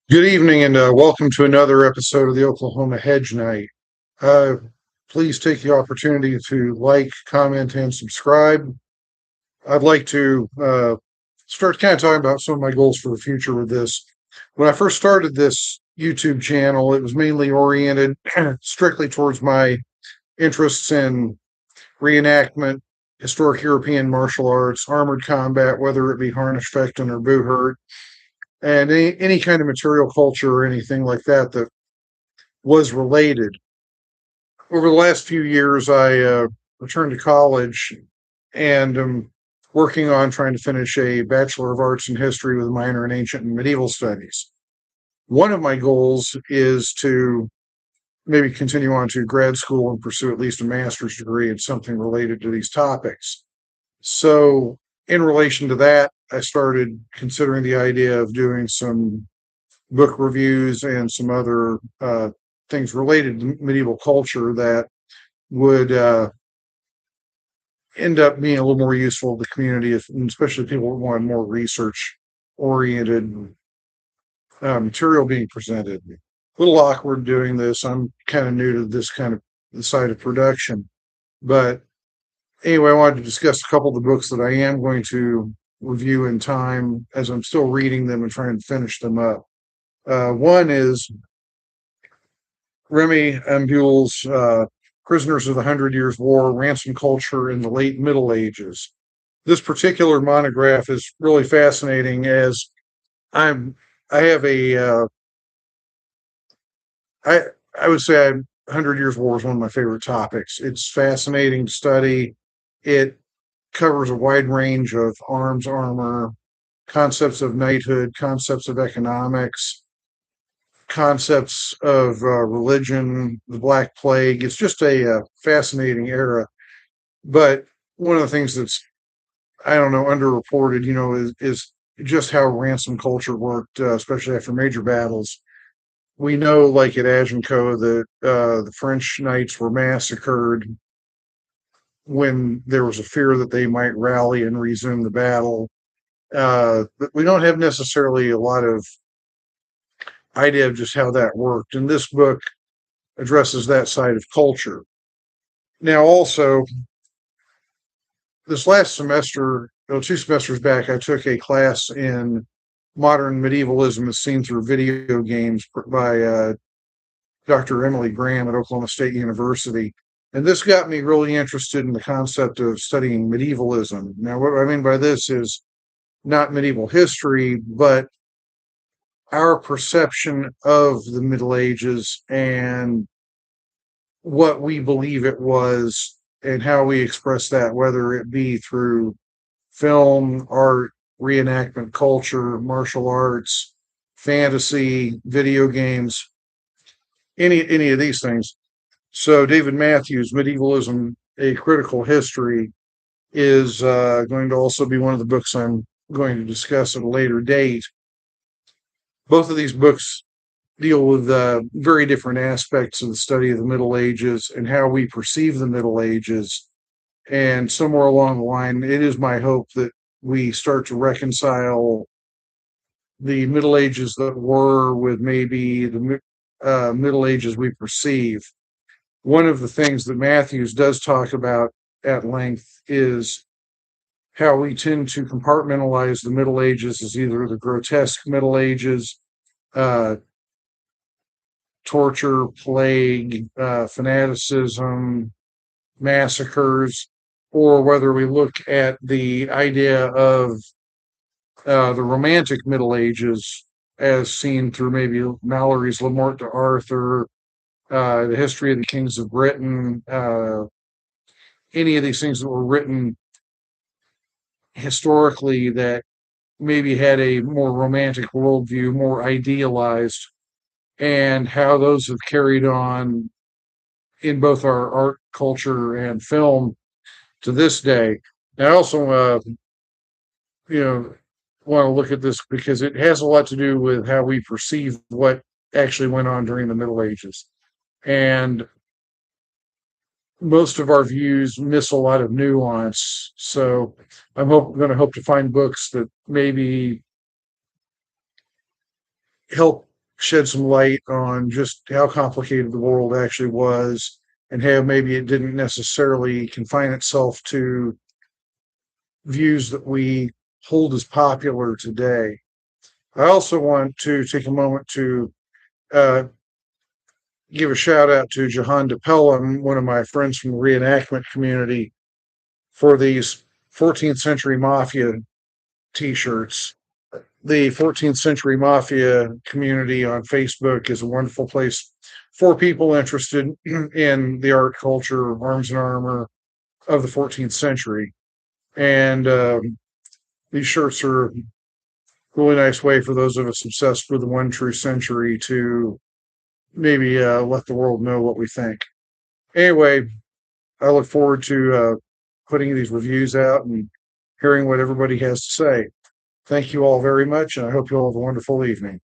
Good evening and welcome to another episode of the Oklahoma Hedge Night. Uh, Please take the opportunity to like, comment, and subscribe. I'd like to start kind of talking about some of my goals for the future with this. When I first started this YouTube channel, it was mainly oriented strictly towards my interests in reenactment, historic European martial arts, armored combat, whether it be Harnish, Fechten, or Buhurt, and any kind of material culture or anything like that that was related. Over the last few years, I returned to college and am working on trying to finish a Bachelor of Arts in History with a minor in Ancient and Medieval Studies. One of my goals is to maybe continue on to grad school and pursue at least a master's degree in something related to these topics. So, in relation to that, I started considering the idea of doing some book reviews and some other things related to medieval culture that would end up being a little more useful to the community, especially people who want more research oriented material being presented. A little awkward doing this. I'm kind of new to this kind of the side of production. But anyway, I wanted to discuss a couple of the books that I am going to review in time as I'm still reading them and trying to finish them up. One is Remy Ambul's Prisoners of the Hundred Years' War, Ransom Culture in the Late Middle Ages. This particular monograph is really fascinating as I'm I have a I I would say Hundred Years' War is one of my favorite topics. It's fascinating to study. It covers a wide range of arms, armor, concepts of knighthood, concepts of economics, concepts of religion, the Black Plague. It's just a fascinating era. But one of the things that's, I don't know, underreported, is just how ransom culture worked, especially after major battles. We know, like at Agincourt, that the French knights were massacred when there was a fear that they might rally and resume the battle. But we don't have necessarily a lot of idea of just how that worked. And this book addresses that side of culture. Now, also, this last semester, 2 semesters back, I took a class in modern medievalism as seen through video games by Dr. Emily Graham at Oklahoma State University. And this got me really interested in the concept of studying medievalism. Now, what I mean by this is not medieval history, but our perception of the Middle Ages and what we believe it was and how we express that, whether it be through film, art, reenactment culture, martial arts, fantasy, video games, any of these things. So David Matthews, Medievalism, A Critical History, is going to also be one of the books I'm going to discuss at a later date. Both of these books deal with very different aspects of the study of the Middle Ages and how we perceive the Middle Ages. And somewhere along the line, it is my hope that we start to reconcile the Middle Ages that were with maybe the Middle Ages we perceive. One of the things that Matthews does talk about at length is how we tend to compartmentalize the Middle Ages as either the grotesque Middle Ages, torture, plague, fanaticism, massacres, or whether we look at the idea of the Romantic Middle Ages as seen through maybe Mallory's Le Morte d'Arthur, the history of the kings of Britain, any of these things that were written historically that maybe had a more romantic worldview, more idealized, and how those have carried on in both our art, culture, and film to this day. And I also, you know, want to look at this because it has a lot to do with how we perceive what actually went on during the Middle Ages. And most of our views miss a lot of nuance. So going to hope to find books that maybe help shed some light on just how complicated the world actually was and how maybe it didn't necessarily confine itself to views that we hold as popular today. I also want to take a moment to uh, give a shout out to Jahan DePelham, one of my friends from the reenactment community, for these 14th century mafia t-shirts. The 14th century mafia community on Facebook is a wonderful place for people interested in the art, culture, arms and armor of the 14th century. And these shirts are a really nice way for those of us obsessed with the one true century to maybe let the world know what we think. Anyway, I look forward to putting these reviews out and hearing what everybody has to say. Thank you all very much, and I hope you all have a wonderful evening.